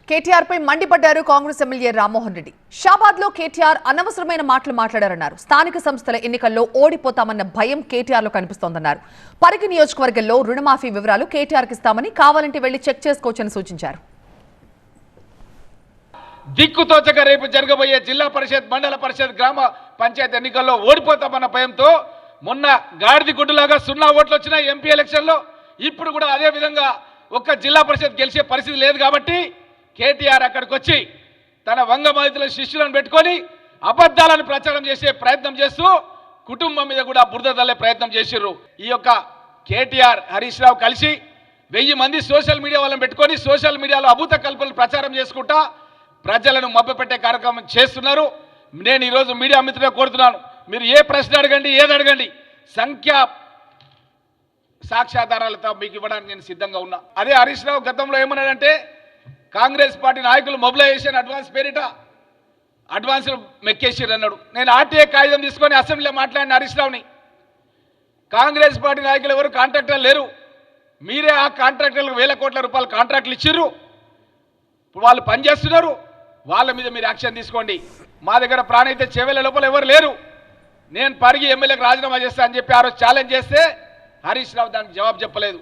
కేటీఆర్ పై మండిపడ్డారు కాంగ్రెస్ ఎమ్మెల్యే రామ్మోహన్ రెడ్డి. షాబాద్ లో కేటీఆర్ అనవసరమైన మాటలు మాట్లాడారన్నారు. స్థానిక సంస్థల ఎన్నికల్లో ఓడిపోతామన్న భయం కేటీఆర్ లో కనిపిస్తోందన్నారు. పరిగి నియోజకవర్గంలో రుణమాఫీ వివరాలు కేటీఆర్ కి ఇస్తామని కావాలంటే వెళ్లి చెక్ చేసుకోవచ్చని సూచించారు. దిక్కుతోచక రేపు జరగబోయే జిల్లా పరిషత్, మండల పరిషత్, గ్రామ పంచాయతీ ఎన్నికల్లో ఓడిపోతామన్న భయంతో మొన్న గాడిది గుడ్డులాగా 0 ఓట్లు వచ్చిన ఎంపీ ఎలక్షన్లో ఇప్పుడు కూడా అదే విధంగా ఒక్క జిల్లా పరిషత్ గెలిచే పరిస్థితి లేదు. కాబట్టి కేటీఆర్ అక్కడికి వచ్చి తన వంగమాదితుల శిష్యులను పెట్టుకొని అబద్ధాలను ప్రచారం చేసే ప్రయత్నం చేస్తూ కుటుంబం మీద కూడా బురద తల్లే ప్రయత్నం చేసిర్రు. ఈ యొక్క కేటీఆర్, హరీష్ రావు కలిసి 1000 మంది సోషల్ మీడియా వాళ్ళని పెట్టుకొని సోషల్ మీడియాలో అభూత కల్పనలు ప్రచారం చేసుకుంటా ప్రజలను మభ్యపెట్టే కార్యక్రమం చేస్తున్నారు. నేను ఈరోజు మీడియా మిత్రులను కోరుతున్నాను, మీరు ఏ ప్రశ్న అడగండి, ఏది అడగండి, సంఖ్యా సాక్ష్యాధారాలతో మీకు ఇవ్వడానికి నేను సిద్ధంగా ఉన్నా. అదే హరీష్ రావు గతంలో ఏమన్నాడంటే కాంగ్రెస్ పార్టీ నాయకులు మొబిలైజేషన్ అడ్వాన్స్ పేరిట అడ్వాన్సులు మెక్కేసారు అన్నాడు. నేను ఆర్టీఏ కాగితం తీసుకొని అసెంబ్లీలో మాట్లాడిన హరీష్ రావుని, కాంగ్రెస్ పార్టీ నాయకులు ఎవరు కాంట్రాక్టర్లు లేరు, మీరే ఆ కాంట్రాక్టర్లకు 1000 కోట్ల రూపాయలు కాంట్రాక్టులు ఇచ్చిర్రు, వాళ్ళు పనిచేస్తున్నారు, వాళ్ళ మీద మీరు యాక్షన్ తీసుకోండి. మా దగ్గర ప్రాణైతే చెవెల లోపల ఎవరు లేరు, నేను పరిగి ఎమ్మెల్యేకి రాజీనామా చేస్తా అని చెప్పి ఆ రోజు ఛాలెంజ్ చేస్తే హరీష్ రావు దానికి జవాబు చెప్పలేదు.